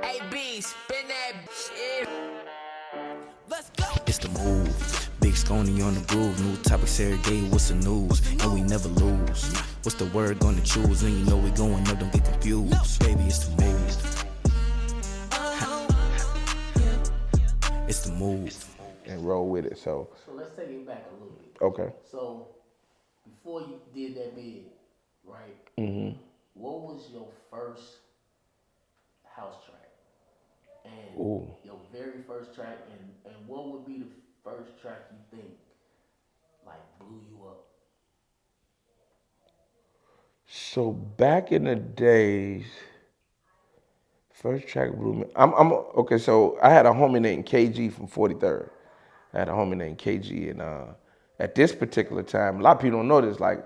AB, spin that shit. Let's go. It's the move. Big Sconey on the groove. New topics every day. What's the news? And we never lose. What's the word gonna choose? And you know we going up. Don't get confused. Baby, it's the move. It's the move. And roll with it. So let's take it back a little bit. okay. So before you did that bid, right? What was your first house track? And Ooh. your very first track, and what would be the first track you think like blew you up? So back in the days, first track blew me. Okay. So I had a homie named KG from 43rd. I had a homie named KG, and at this particular time, a lot of people don't know this. Like,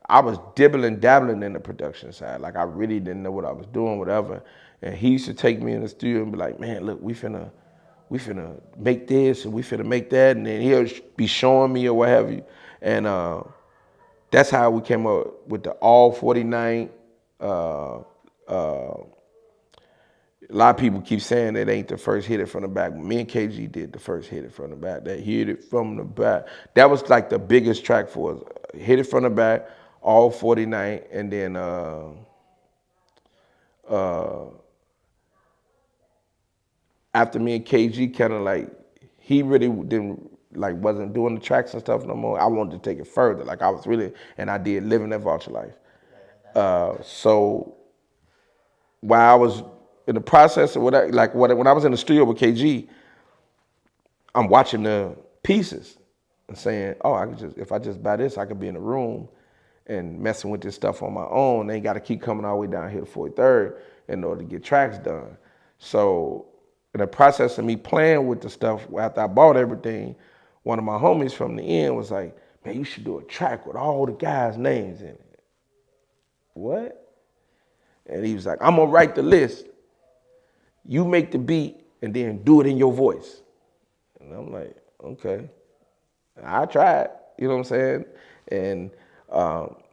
I was dabbling in the production side. Like, I really didn't know what I was doing, whatever. And he used to take me in the studio and be like, "Man, look, we finna make this and we finna make that," and then he'll be showing me or what have you. And that's how we came up with the All 49. A lot of people keep saying it ain't the first hit it from the back. Me and KG did the first hit it from the back. That hit it from the back. That was like the biggest track for us. Hit it from the back, All 49, and then after me and KG kind of like, he really didn't like wasn't doing the tracks and stuff no more. I wanted to take it further. Like I was really, and I did Living That Vulture Life. So while I was in the process of when I was in the studio with KG, I'm watching the pieces and saying, "Oh, if I just buy this, I could be in a room and messing with this stuff on my own. They ain't got to keep coming all the way down here to 43rd in order to get tracks done." So in the process of me playing with the stuff after I bought everything, one of my homies from the end was like, "Man, you should do a track with all the guys' names in it." What? And he was like, "I'm gonna write the list. You make the beat and then do it in your voice." And I'm like, "Okay." I tried, you know what I'm saying? And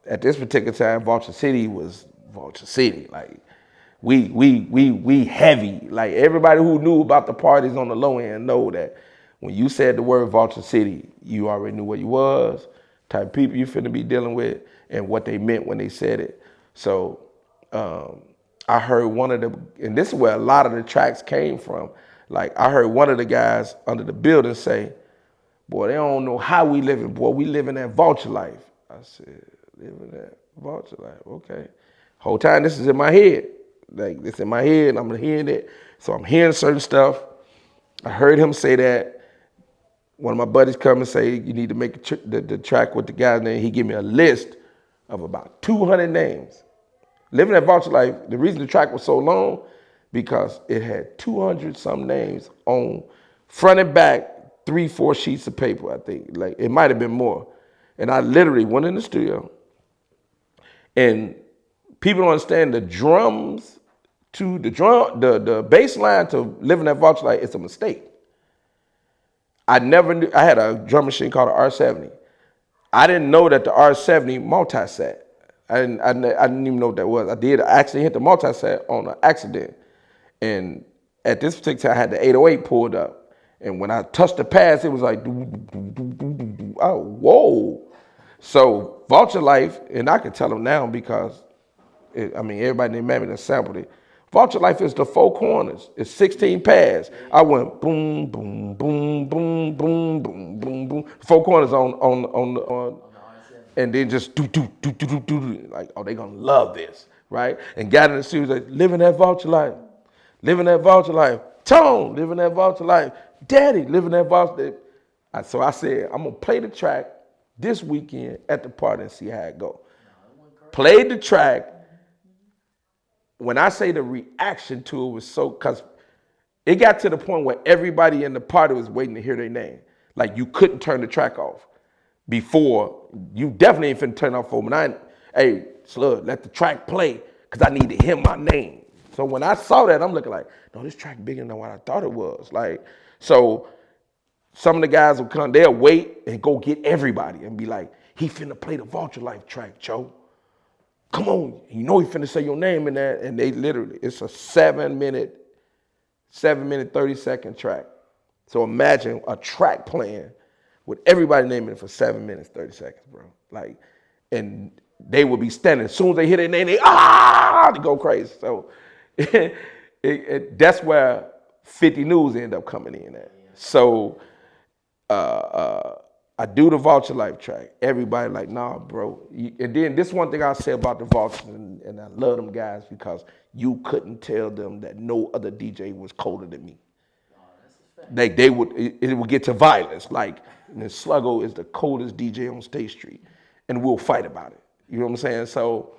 at this particular time, Vulture City was Vulture City. Like we heavy. Like everybody who knew about the parties on the low end know that when you said the word Vulture City, you already knew what you was, type of people you finna be dealing with, and what they meant when they said it. So I heard one of the, and this is where a lot of the tracks came from. Like I heard one of the guys under the building say, "Boy, they don't know how we living. Boy, we living that vulture life." I said, "Living that vulture life, okay." Whole time this is in my head. Like this in my head, and I'm hearing it. So I'm hearing certain stuff. I heard him say that. One of my buddies come and say, "You need to make the track with the guy's name." He gave me a list of about 200 names. Living That Vulture Life, the reason the track was so long, because it had 200 some names on front and back, 3-4 sheets of paper, I think. Like it might have been more. And I literally went in the studio, and people don't understand the drums to the bass line to Living That Vulture Life, it's a mistake. I never knew. I had a drum machine called an R70. I didn't know that the R70 multi-sat. I didn't even know what that was. I actually hit the multi-sat on an accident. And at this particular time, I had the 808 pulled up. And when I touched the pads, it was like, oh, whoa. So Vulture Life, and I can tell them now because, everybody in Miami that sampled it. Vulture Life is the four corners. It's 16 pads. I went boom, boom, boom, boom, boom, boom, boom, boom. Four corners on and then just do. Like, oh, they gonna love this, right? And got in the studio, like, "Living that vulture life, living that vulture life, Tone, living that vulture life, Daddy, living that vulture life." So I said, I'm gonna play the track this weekend at the party and see how it go. Played the track. When I say the reaction to it was so, cause it got to the point where everybody in the party was waiting to hear their name. Like you couldn't turn the track off. Before, you definitely ain't finna turn off for me. Hey, Slug, let the track play, because I need to hear my name. So when I saw that, I'm looking like, no, this track bigger than what I thought it was. Like, so some of the guys will come, they'll wait and go get everybody and be like, "He finna play the Vulture Life track, Joe. Come on, you know he finna say your name in that." And they literally, it's a 7-minute 7-minute, 30-second track. So imagine a track playing with everybody naming it for 7 minutes, 30 seconds, bro. Like, and they would be standing. As soon as they hit it, they go crazy. So that's where 50 News end up coming in at. So I do the Vulture Life track. Everybody like, nah, bro. And then this one thing I say about the Vultures, and I love them guys because you couldn't tell them that no other DJ was colder than me. Like it would get to violence. Like, Slugo is the coldest DJ on State Street, and we'll fight about it. You know what I'm saying? So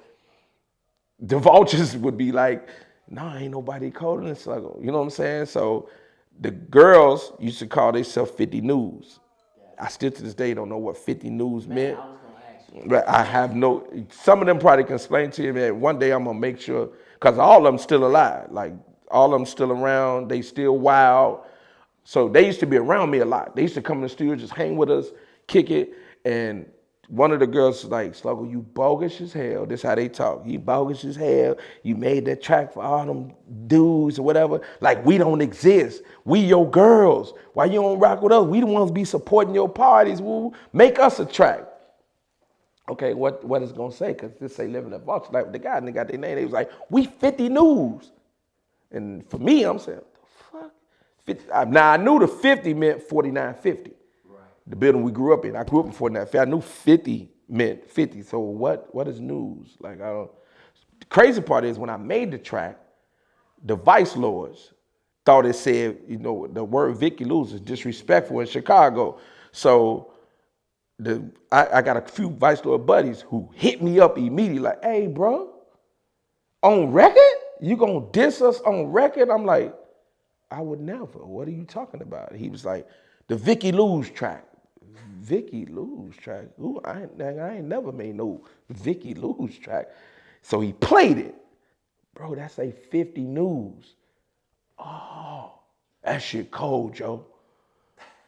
the Vultures would be like, nah, ain't nobody colder than Slugo. You know what I'm saying? So the girls used to call themselves 50 News. I still to this day don't know what 50 News meant. I was gonna ask you. But I have some of them probably can explain to you, man. One day I'm gonna make sure, because all of them still alive. Like, all of them still around. They still wild. So they used to be around me a lot. They used to come in the studio, just hang with us, kick it. And one of the girls was like, Slugo, you bogus as hell. This how they talk. You bogus as hell. You made that track for all them dudes or whatever. Like, we don't exist. We your girls. Why you don't rock with us? We the ones be supporting your parties. Woo. Make us a track. Okay, what it's gonna say? Because this say Living at Vulture. Like, the guy, and they got their name. They was like, we 50 News. And for me, I'm saying, what the fuck? Now, I knew the 50 meant 4950. Right. The building we grew up in. I grew up in 4950. I knew 50 meant 50. So what is news? Like, I don't. The crazy part is when I made the track, the Vice Lords thought it said, the word Vicky Lose is disrespectful in Chicago. So I got a few Vice Lord buddies who hit me up immediately like, hey, bro, on record? You gonna diss us on record? I'm like, I would never. What are you talking about? He was like, the Vicky Lose track. Vicky Lose track? Ooh, I ain't never made no Vicky Lose track. So he played it. Bro, that's a 50 News. Oh, that shit cold, Joe.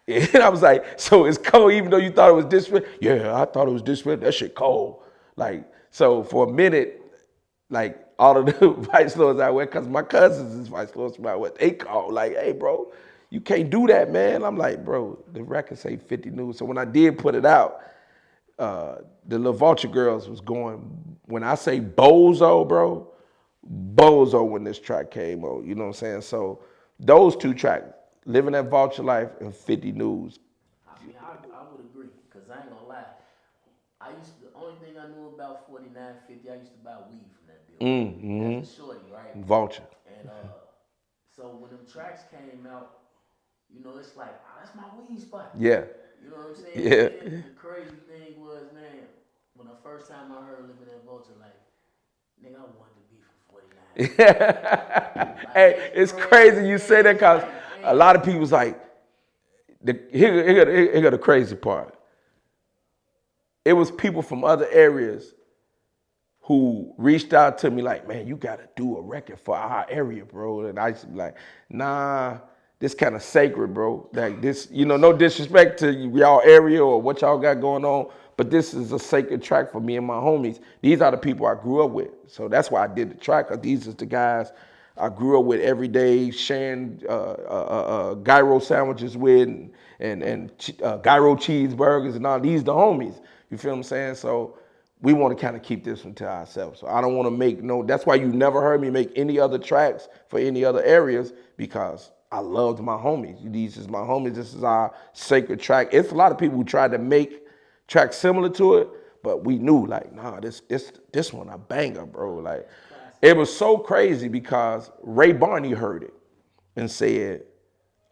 And I was like, so it's cold even though you thought it was disrespectful? Yeah, I thought it was disrespectful. That shit cold. Like, so for a minute, like, all of the Vice Lords out there, because my cousins is Vice Lords about what they call. Like, hey, bro, you can't do that, man. I'm like, bro, the record say 50 News. So when I did put it out, the little Vulture girls was going, when I say bozo, bro, bozo when this track came on. You know what I'm saying? So those two tracks, Living That Vulture Life and 50 News. I mean, I would agree, because I ain't gonna lie. The only thing I knew about 4950, I used to buy weed from that building. As a shorty, right? Vulture. And so when them tracks came out, it's like, oh, that's my weed spot. Yeah. You know what I'm saying? Yeah. And the crazy thing was, man, when the first time I heard Living That Vulture, like, nigga, I wanted to be from 49. Hey, it's crazy you say that because a lot of people's like, here got the crazy part. It was people from other areas who reached out to me like, man, you got to do a record for our area, bro. And I used to be like, nah, this kind of sacred, bro. Like this, no disrespect to y'all area or what y'all got going on, but this is a sacred track for me and my homies. These are the people I grew up with. So that's why I did the track, because these is the guys I grew up with every day, sharing gyro sandwiches with and gyro cheeseburgers and all. These the homies. You feel what I'm saying? So we want to kind of keep this one to ourselves. So I don't want to make that's why you never heard me make any other tracks for any other areas, because I loved my homies. These is my homies. This is our sacred track. It's a lot of people who tried to make tracks similar to it, but we knew like, nah, this one a banger, bro. Like, it was so crazy because Ray Barney heard it and said,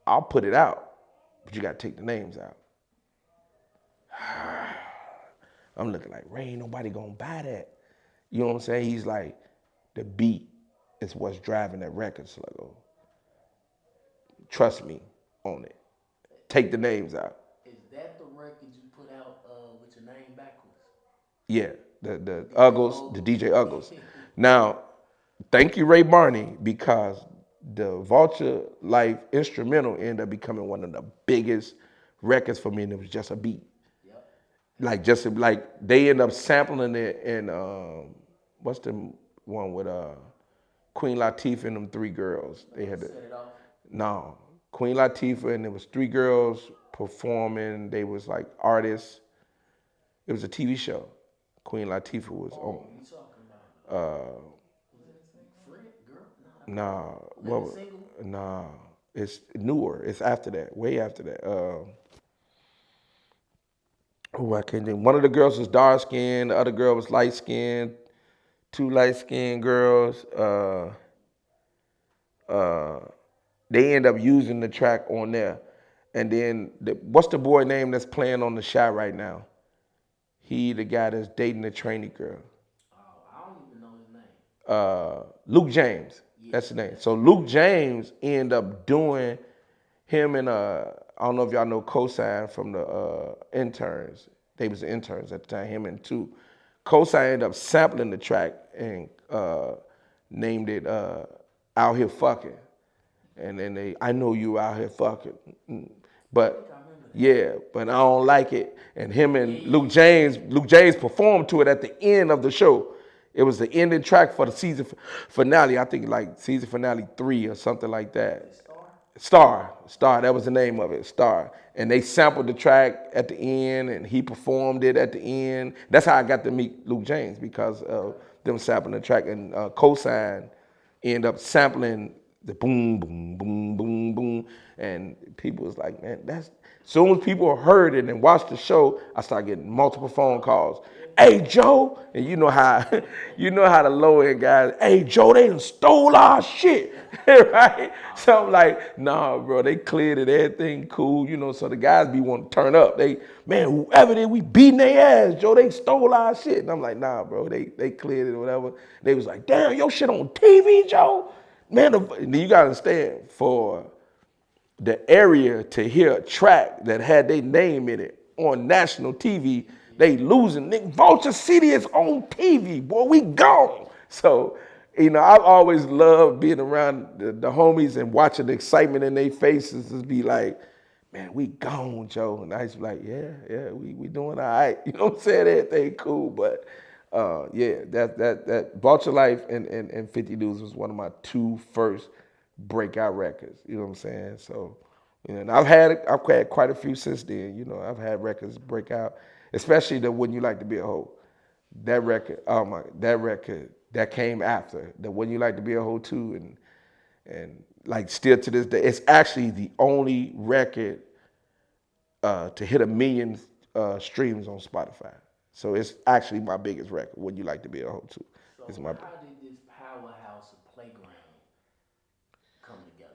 I'll put it out, but you got to take the names out. I'm looking like, Ray, ain't nobody gonna buy that. You know what I'm saying? He's like, the beat is what's driving that record, Slugo. Trust me on it. Take the names out. Is that the record you put out with your name backwards? Yeah, the Uggles, the DJ Uggles. Now, thank you, Ray Barney, because the Vulture Life instrumental ended up becoming one of the biggest records for me, and it was just a beat. Like they end up sampling it in what's the one with Queen Latifah and them three girls? They had Set It Off. No, Queen Latifah, and there was 3 girls performing. They was like artists. It was a TV show. Queen Latifah was on. You talking about? Fred, girl? Nah, Living Single? nah. It's newer. It's after that. Way after that. Oh, I can't think. One of the girls was dark skinned. The other girl was light skinned. 2 light skinned girls. They end up using the track on there. And then, what's the boy name that's playing on the shot right now? He the guy that's dating the trainee girl. Oh, I don't even know his name. Luke James. That's his name. So Luke James ended up doing him and I don't know if y'all know Cosign from the interns. They was the interns at the time, him and 2. Cosign ended up sampling the track and named it Out Here Fucking. And then I know you out here fucking. But yeah, but I don't like it. And him and Luke James performed to it at the end of the show. It was the ending track for the season finale. I think like season finale 3 or something like that. Star, that was the name of it, Star. And they sampled the track at the end and he performed it at the end. That's how I got to meet Luke James, because of them sampling the track. And Cosign ended up sampling the boom, boom, boom, boom, boom. And people was like, man, that's, soon as people heard it and watched the show, I started getting multiple phone calls. Hey Joe, and you know how the low end guys, hey Joe, they done stole our shit, right? So I'm like, nah, bro, they cleared it, everything cool, so the guys be wanting to turn up. Man, whoever they, we beating their ass, Joe, they stole our shit. And I'm like, nah, bro, they cleared it or whatever. They was like, damn, your shit on TV, Joe? Man, you gotta understand, for the area to hear a track that had their name in it on national TV, they losing. Nick Vulture City is on TV, boy, we gone. So, I've always loved being around the homies and watching the excitement in their faces, just be like, man, we gone, Joe. And I used to be like, yeah, we doing all right. You know what I'm saying? Everything cool, but yeah, that Vulture Life and 50 Dudes was one of my 2 first breakout records. You know what I'm saying? So, and I've had quite a few since then. I've had records break out, especially the Wouldn't You Like to Be a Hoe. That record, that came after the Wouldn't You Like to Be a Hoe too, and like still to this day, it's actually the only record to hit 1 million streams on Spotify. So it's actually my biggest record. Wouldn't You Like to Be a Hoe too? So how did this powerhouse of Playground come together?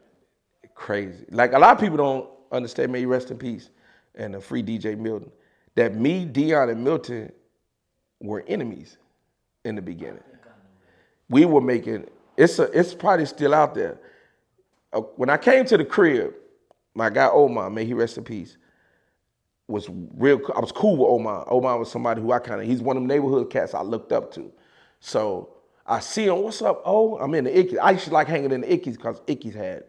Crazy. Like a lot of people don't understand, may he rest in peace, and free DJ Milton, that me, Dion, and Milton were enemies in the beginning. We were making, it's probably still out there. When I came to the crib, my guy Omar, may he rest in peace, I was cool with Omar. Omar was somebody who he's one of them neighborhood cats I looked up to. So I see him, what's up? Oh, I'm in the Ickies. I used to like hanging in the Ickies because Ickies had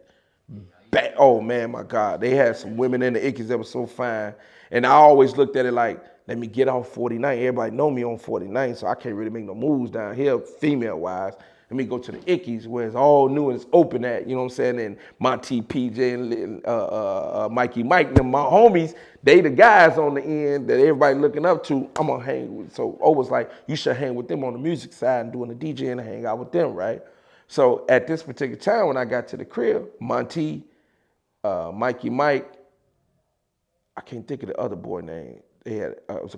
oh man, my God. They had some women in the Ickies that were so fine. And I always looked at it like, let me get off 49. Everybody know me on 49, so I can't really make no moves down here, female-wise. Let me go to the Ickies where it's all new and it's open at, you know what I'm saying? And Monty, PJ, and Mikey Mike, them my homies, they the guys on the end that everybody looking up to, I'm gonna hang with. So O was like, you should hang with them on the music side and doing the DJ and hang out with them, right? So at this particular time when I got to the crib, Monty, Mikey Mike, I can't think of the other boy name. They had what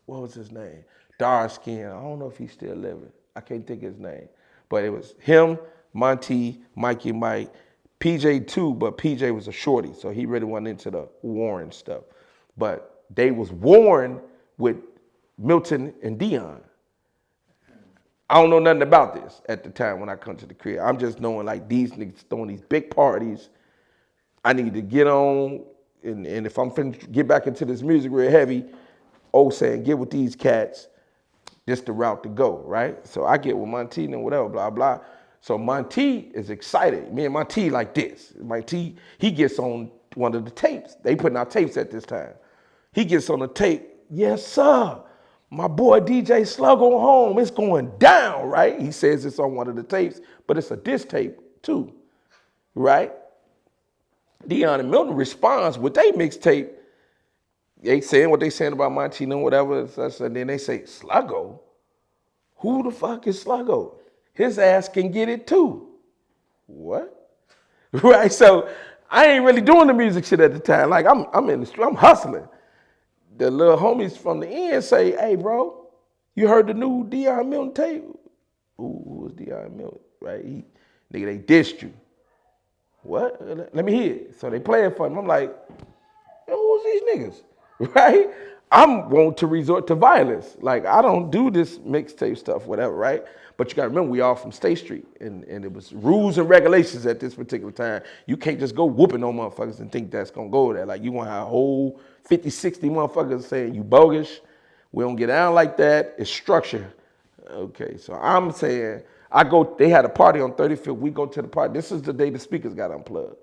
was his name? Dark skin. I don't know if he's still living. I can't think of his name. But it was him, Monty, Mikey Mike, PJ too, but PJ was a shorty, so he really went into the Warren stuff. But they was Warren with Milton and Dion. I don't know nothing about this at the time when I come to the crib. I'm just knowing like these niggas throwing these big parties. I need to get on, and if I'm finna get back into this music real heavy, saying get with these cats, this the route to go, right? So I get with Monty and whatever, blah, blah. So Monty is excited. Me and Monty like this. Monty, he gets on one of the tapes. They putting out tapes at this time. He gets on the tape, yes, sir. My boy DJ Slugo home, it's going down, right? He says it's on one of the tapes, but it's a diss tape too. right? Dion and Milton responds with their mixtape. They saying what they saying about Montino, whatever, and then they say, Slugo? Who the fuck is Slugo? His ass can get it too. What? Right? So I ain't really doing the music shit at the time. Like I'm in the street, I'm hustling. The little homies from the end say, hey bro, you heard the new Dion Milton tape? Who was Dion Milton? Right? Nigga, they dissed you. What? Let me hear it. So they play it for him. I'm like, who's these niggas? Right? I'm wont to resort to violence. Like, I don't do this mixtape stuff, whatever, right? But you gotta remember, we all from State Street, and it was rules and regulations at this particular time. You can't just go whooping on motherfuckers and think that's gonna go there. Like, you wanna have a whole 50, 60 motherfuckers saying you bogus. We don't get down like that. It's structure. Okay, so I'm saying, they had a party on 35th. We go to the party. This is the day the speakers got unplugged.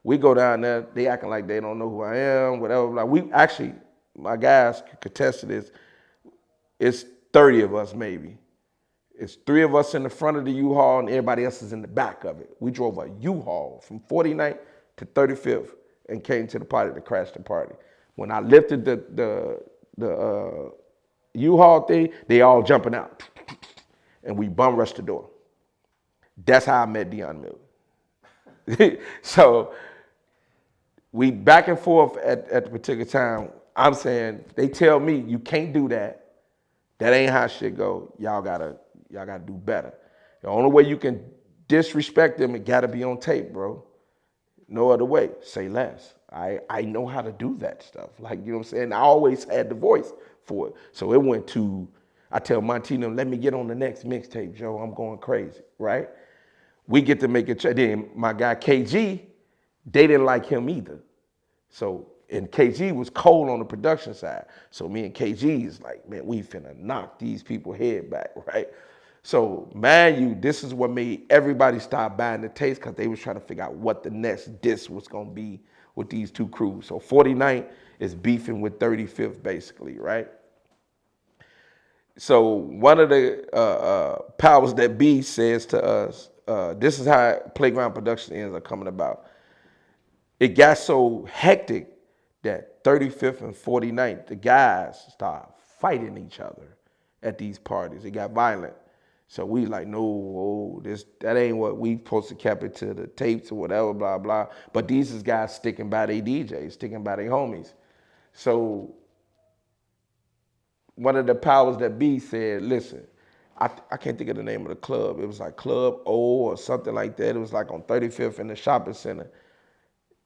We go down there, they acting like they don't know who I am, whatever. Like we actually, my guys could attest to this. It's 30 of us maybe. It's 3 of us in the front of the U-Haul and everybody else is in the back of it. We drove a U-Haul from 49th to 35th and came to the party to crash the party. When I lifted the U-Haul thing, they all jumping out. And we bum rushed the door. That's how I met Dion Milton. So we back and forth at the particular time. I'm saying, they tell me you can't do that. That ain't how shit go. Y'all gotta do better. The only way you can disrespect them, it gotta be on tape, bro. No other way. Say less. I know how to do that stuff. Like, you know what I'm saying? I always had the voice for it. So it went to, I tell Montino, let me get on the next mixtape, Joe. I'm going crazy, right? We get to make it. Then my guy KG, they didn't like him either. So, and KG was cold on the production side. So me and KG is like, man, we finna knock these people head back, right? So, man, this is what made everybody stop buying the tapes, because they was trying to figure out what the next disc was gonna be with these two crews. So 49 is beefing with 35th, basically, right? So one of the powers that be says to us, this is how Playground Production ends up coming about. It got so hectic that 35th and 49th, the guys start fighting each other at these parties. It got violent. So we like, no, that ain't what we supposed to keep it to the tapes or whatever, blah, blah. But these is guys sticking by their DJs, sticking by their homies. So one of the powers that be said, listen, I can't think of the name of the club. It was like Club O or something like that. It was like on 35th in the shopping center.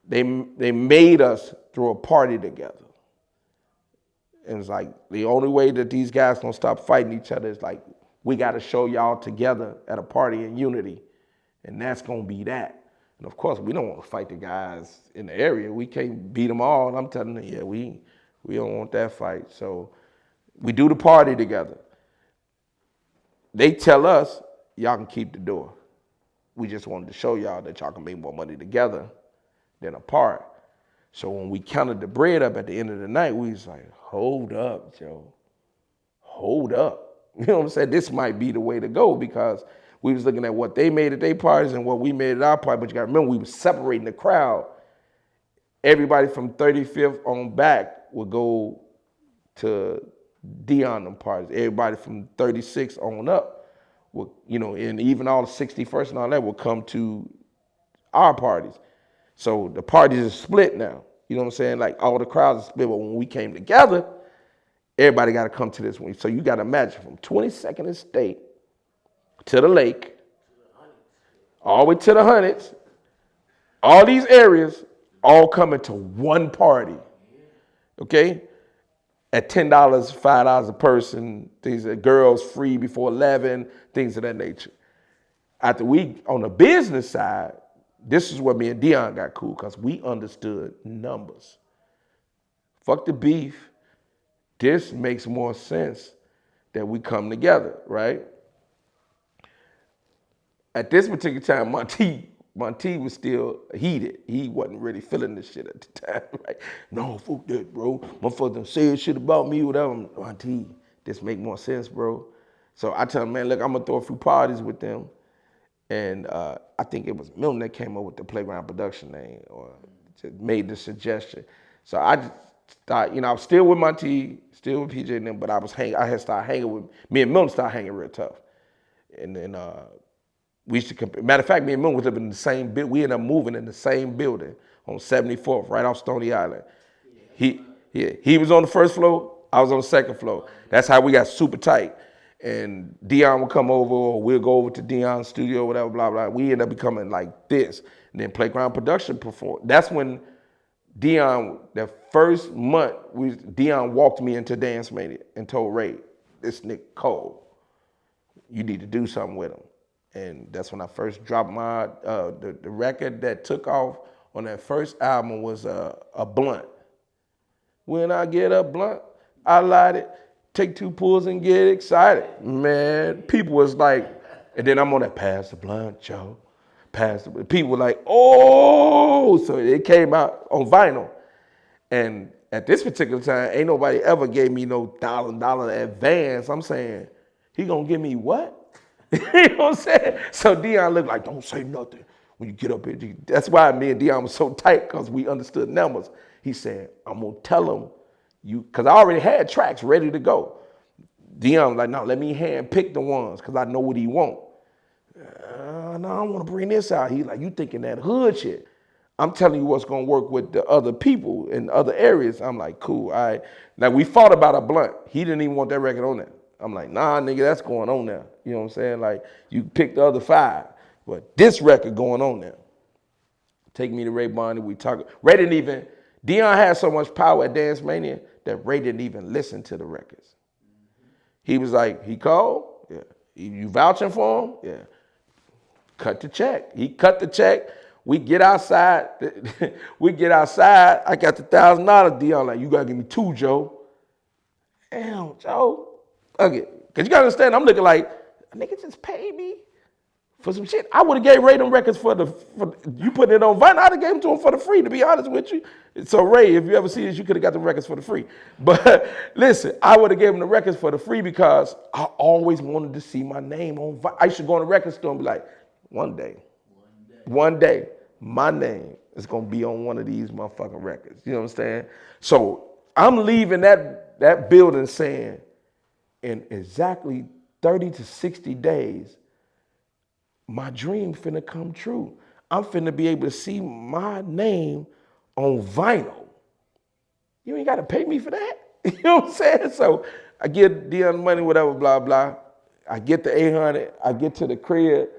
They made us throw a party together. And it's like, the only way that these guys gonna stop fighting each other is like, we gotta show y'all together at a party in unity. And that's gonna be that. And of course, we don't wanna fight the guys in the area. We can't beat them all. And I'm telling them, yeah, we don't want that fight. So we do the party together. They tell us, y'all can keep the door. We just wanted to show y'all that y'all can make more money together than apart. So when we counted the bread up at the end of the night, we was like, hold up, Joe. Hold up. You know what I'm saying? This might be the way to go, because we was looking at what they made at their parties and what we made at our party. But you gotta remember, we were separating the crowd. Everybody from 35th on back would go to Dion them parties. Everybody from 36 on up would, and even all the 61st and all that would come to our parties. So the parties are split now. You know what I'm saying? Like, all the crowds are split, but when we came together, everybody got to come to this one. So you got to imagine, from 22nd and State to the lake, all the way to the Hundreds, all these areas, all coming to one party, okay? At $10, $5 a person, things that girls free before 11, things of that nature. After on the business side, this is where me and Dion got cool, because we understood numbers. Fuck the beef. This makes more sense that we come together, right? At this particular time, Monty was still heated. He wasn't really feeling this shit at the time, right? No, fuck that, bro. Motherfuckers done said shit about me, whatever. Monty, this make more sense, bro. So I tell him, man, look, I'm gonna throw a few parties with them. And I think it was Milton that came up with the Playground Production name or just made the suggestion. So I just thought, I was still with Monty, still with PJ and them, but I had started hanging with, me and Milton started hanging real tough. And then we used to compare. Matter of fact, me and Milton was living in the same building. We ended up moving in the same building on 74th, right off Stony Island. He was on the first floor, I was on the second floor. That's how we got super tight. And Dion would come over, or we'll go over to Dion's studio, whatever, blah, blah. We end up becoming like this. And then Playground Production performed. That's when Dion, the first month, Dion walked me into Dance Mania and told Ray, this Nick Cole, you need to do something with him. And that's when I first dropped my, the record that took off on that first album was a Blunt. When I get a blunt, I light it, take 2 pulls and get excited. Man, people was like, and then I'm on that pass the blunt, Joe. People were like, oh, so it came out on vinyl. And at this particular time, ain't nobody ever gave me no dollar advance. I'm saying, he gonna give me what? You know what I'm saying? So Dion looked like, don't say nothing when you get up here. That's why me and Dion was so tight, because we understood numbers. He said, I'm gonna tell him because I already had tracks ready to go. Dion was like, no, let me hand pick the ones, because I know what he want. No, I want to bring this out. He's like, you thinking that hood shit. I'm telling you what's gonna work with the other people in other areas. I'm like, cool, all right. Now we fought about a Blunt. He didn't even want that record on there. I'm like, nah, nigga, that's going on now. You know what I'm saying? Like, you pick the other 5, but this record going on now. Take me to Ray Bonnie, we talk. Ray didn't even, Dion had so much power at Dance Mania that Ray didn't even listen to the records. He was like, he called? Yeah. You vouching for him? Yeah. Cut the check. He cut the check. We get outside. I got the $1,000. Dion like, you gotta give me 2, Joe. Damn, Joe. Okay. Cause you gotta understand, I'm looking like, a nigga just paid me for some shit. I would have gave Ray them records for you putting it on vinyl. I'd have gave them to him for the free, to be honest with you. So Ray, if you ever see this, you could have got the records for the free. But listen, I would have gave him the records for the free because I always wanted to see my name on vinyl. I used to go in the record store and be like, one day, my name is gonna be on one of these motherfucking records. You know what I'm saying? So I'm leaving that building saying, in exactly 30 to 60 days, my dream finna come true. I'm finna be able to see my name on vinyl. You ain't gotta pay me for that. You know what I'm saying? So I get Dion money, whatever, blah, blah. I get the 800, I get to the crib.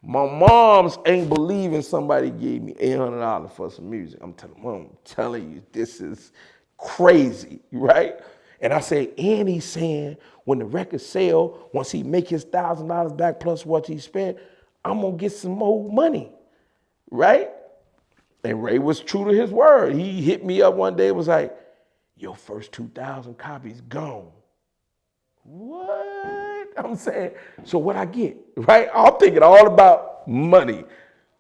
My mom's ain't believing somebody gave me $800 for some music. I'm telling you, this is crazy, right? And I say, and he's saying when the record sell, once he make his $1,000 back plus what he spent, I'm gonna get some more money, right? And Ray was true to his word. He hit me up one day and was like, your first 2,000 copies gone. What? I'm saying, so what I get, right? I'm thinking all about money.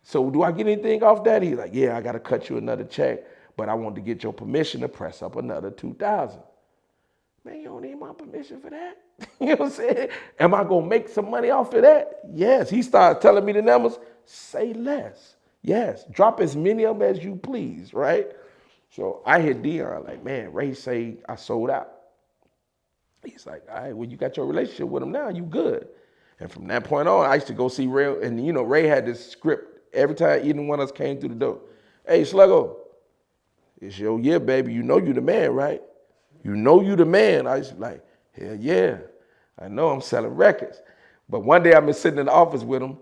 So do I get anything off that? He's like, yeah, I gotta cut you another check, but I want to get your permission to press up another 2,000. Man, you don't need my permission for that. You know what I'm saying? Am I gonna make some money off of that? Yes. He started telling me the numbers. Say less. Yes. Drop as many of them as you please, right? So I hit Dion like, man, Ray say I sold out. He's like, all right, well, you got your relationship with him now, you good. And from that point on, I used to go see Ray, and you know, Ray had this script every time either one of us came through the door. Hey, Slugo, it's your year, baby. You know you the man, right? You know you the man. I was like, hell yeah. I know I'm selling records. But one day I've been sitting in the office with him,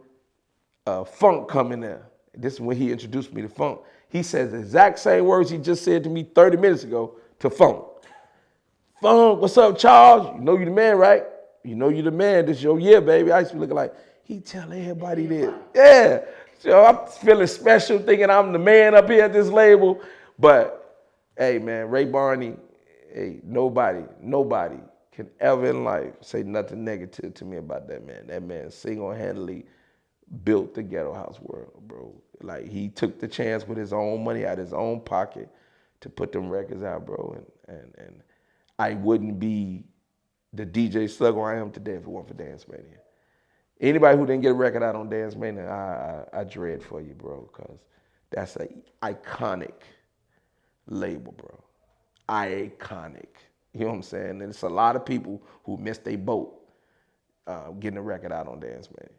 Funk come in there. This is when he introduced me to Funk. He says the exact same words he just said to me 30 minutes ago to Funk. Funk, what's up, Charles? You know you the man, right? You know you the man. This your year, baby. I used to be looking like, he telling everybody this. Yeah. So I'm feeling special, thinking I'm the man up here at this label. But, hey, man, Ray Barney, hey, nobody can ever in life say nothing negative to me about that man. That man single-handedly built the ghetto house world, bro. Like, he took the chance with his own money out of his own pocket to put them records out, bro. And I wouldn't be the DJ Slugo I am today if it weren't for Dance Mania. Anybody who didn't get a record out on Dance Mania, I dread for you, bro, because that's a iconic label, bro. Iconic. You know what I'm saying? And it's a lot of people who missed their boat getting a record out on Dance Mania.